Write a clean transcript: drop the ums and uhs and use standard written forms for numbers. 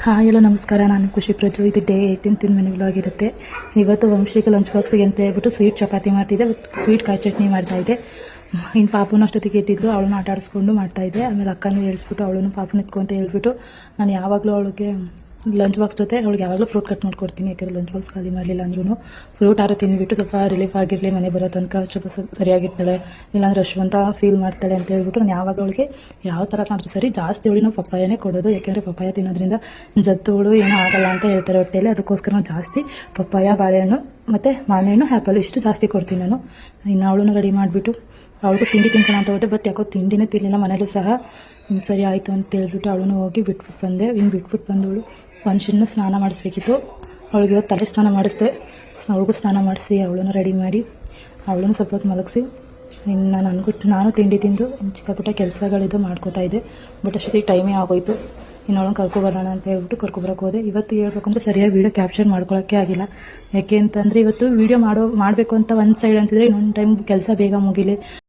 Hi ಎಲ್ಲ ನಮಸ್ಕಾರ. ನಾನು ಖುಷಿ ಪ್ರಜು. ಇದು ಡೇ 18 ಮಿನಿ ವ್ಲಾಗ್ ಇರುತ್ತೆ. ಇವತ್ತು ವಂಶಿಗೆ ಲಂಚ್ ಬಾಕ್ಸಿಗೆ ಅಂತ ಹೇಳ್ಬಿಟ್ಟು ಸ್ವೀಟ್ ಚಪಾತಿ ಮಾಡ್ತಿದ್ದೆ, ಸ್ವೀಟ್ ಕಾಯಿ ಚಟ್ನಿ ಮಾಡ್ತಾಯಿದ್ದೆ. ಇನ್ನು ಪಾಪುನ ಅಷ್ಟೊತ್ತಿಗೆ ಎತ್ತಿದ್ದು, ಅವಳನ್ನ ಆಟ ಆಡಿಸ್ಕೊಂಡು ಮಾಡ್ತಾಯಿದ್ದೆ. ಆಮೇಲೆ ಅಕ್ಕನೂ ಹೇಳಿಸ್ಬಿಟ್ಟು ಅವಳನ್ನು ಪಾಪನ ಎತ್ಕೊ ಅಂತ ಹೇಳ್ಬಿಟ್ಟು ನಾನು ಯಾವಾಗಲೂ ಅವಳಿಗೆ ಲಂಚ್ ಬಾಕ್ಸ್ ಜೊತೆ ಅವಳಿಗೆ ಯಾವಾಗಲೂ ಫ್ರೂಟ್ ಕಟ್ ಮಾಡ್ಕೊಡ್ತೀನಿ. ಯಾಕೆಂದರೆ ಲಂಚ್ ಬಾಕ್ಸ್ ಖಾಲಿ ಮಾಡಲಿಲ್ಲ ಅಂದ್ರೂ ಫ್ರೂಟ್ ಆರು ತಿಂದುಬಿಟ್ಟು ಸ್ವಲ್ಪ ರಿಲೀಫ್ ಆಗಿರಲಿ, ಮನೆ ಬರೋ ತನಕ ಸ್ವಲ್ಪ ಸರಿಯಾಗಿರ್ತಾಳೆ, ಇಲ್ಲಾಂದ್ರೆ ಅಂತ ಫೀಲ್ ಮಾಡ್ತಾಳೆ ಅಂತ ಹೇಳ್ಬಿಟ್ಟು ನಾನು ಯಾವಾಗ ಅವಳಿಗೆ ಯಾವ ಥರನಾದ್ರೂ ಸರಿ ಜಾಸ್ತಿ ಅವಳಿ ನಾವು ಪಪ್ಪಾಯನೇ ಕೊಡೋದು. ಯಾಕೆಂದರೆ ಪಪ್ಪಾಯ ತಿನ್ನೋದ್ರಿಂದ ಜತ್ತುಗಳು ಏನೂ ಆಗಲ್ಲ ಅಂತ ಹೇಳ್ತಾರೆ ಹೊಟ್ಟೆಯಲ್ಲಿ. ಅದಕ್ಕೋಸ್ಕರ ನಾವು ಜಾಸ್ತಿ ಪಪ್ಪಾಯ, ಬಾಳೆಹಣ್ಣು ಮತ್ತು ಮಾವಿನಹಣ್ಣು, ಆ್ಯಪಲ್ ಇಷ್ಟು ಜಾಸ್ತಿ ಕೊಡ್ತೀನಿ ನಾನು. ಇನ್ನು ಅವಳನ್ನು ರೆಡಿ ಮಾಡಿಬಿಟ್ಟು ಅವಳಿಗೂ ತಿಂಡಿ ತಿನ್ಸೋಣ ಅಂತ ಹೊಟ್ಟೆ, ಬಟ್ ಯಾಕೋ ತಿಂಡಿನೇ ತಿನ್ನಲಿಲ್ಲ. ಮನೇಲೂ ಸಹ ಸರಿ ಆಯಿತು ಅಂತ ಹೇಳ್ಬಿಟ್ಟು ಅವಳನ್ನು ಹೋಗಿ ಬಿಟ್ಬಿಟ್ಟು ಬಂದೆ. ಇನ್ನು ಬಿಟ್ಬಿಟ್ಟು ಬಂದವಳು ವಂಶಿನ ಸ್ನಾನ ಮಾಡಿಸ್ಬೇಕಿತ್ತು. ಅವಳಿಗೆ ಇವತ್ತು ತಲೆ ಸ್ನಾನ ಮಾಡಿಸ್ದೆ. ಅವಳಿಗೂ ಸ್ನಾನ ಮಾಡಿಸಿ ಅವಳನ್ನು ರೆಡಿ ಮಾಡಿ ಅವಳನ್ನು ಸ್ವಲ್ಪ ಹೊತ್ತು ಮಲಗಿಸಿ ಇನ್ನು ನಾನು ತಿಂಡಿ ತಿಂದು ಚಿಕ್ಕ ಪುಟ್ಟ ಕೆಲಸಗಳಿದ್ದು ಮಾಡ್ಕೋತಾಯಿದ್ದೆ. ಬಟ್ ಅಷ್ಟೊತ್ತಿಗೆ ಟೈಮೇ ಆಗೋಯ್ತು. ಇನ್ನು ಅವಳನ್ನು ಕರ್ಕೊಬರೋಣ ಅಂತ ಹೇಳ್ಬಿಟ್ಟು ಕರ್ಕೊಬರೋಕೆ ಹೋದೆ. ಇವತ್ತು ಹೇಳ್ಬೇಕಂದ್ರೆ ಸರಿಯಾಗಿ ವೀಡಿಯೋ ಕ್ಯಾಪ್ಚರ್ ಮಾಡ್ಕೊಳ್ಳೋಕ್ಕೆ ಆಗಿಲ್ಲ. ಯಾಕೆ ಅಂತಂದರೆ ಇವತ್ತು ವೀಡಿಯೋ ಮಾಡಬೇಕು ಅಂತ ಒಂದು ಸೈಡ್ ಅನಿಸಿದ್ರೆ ಇನ್ನೊಂದು ಟೈಮ್ ಕೆಲಸ ಬೇಗ ಮುಗಿಲಿ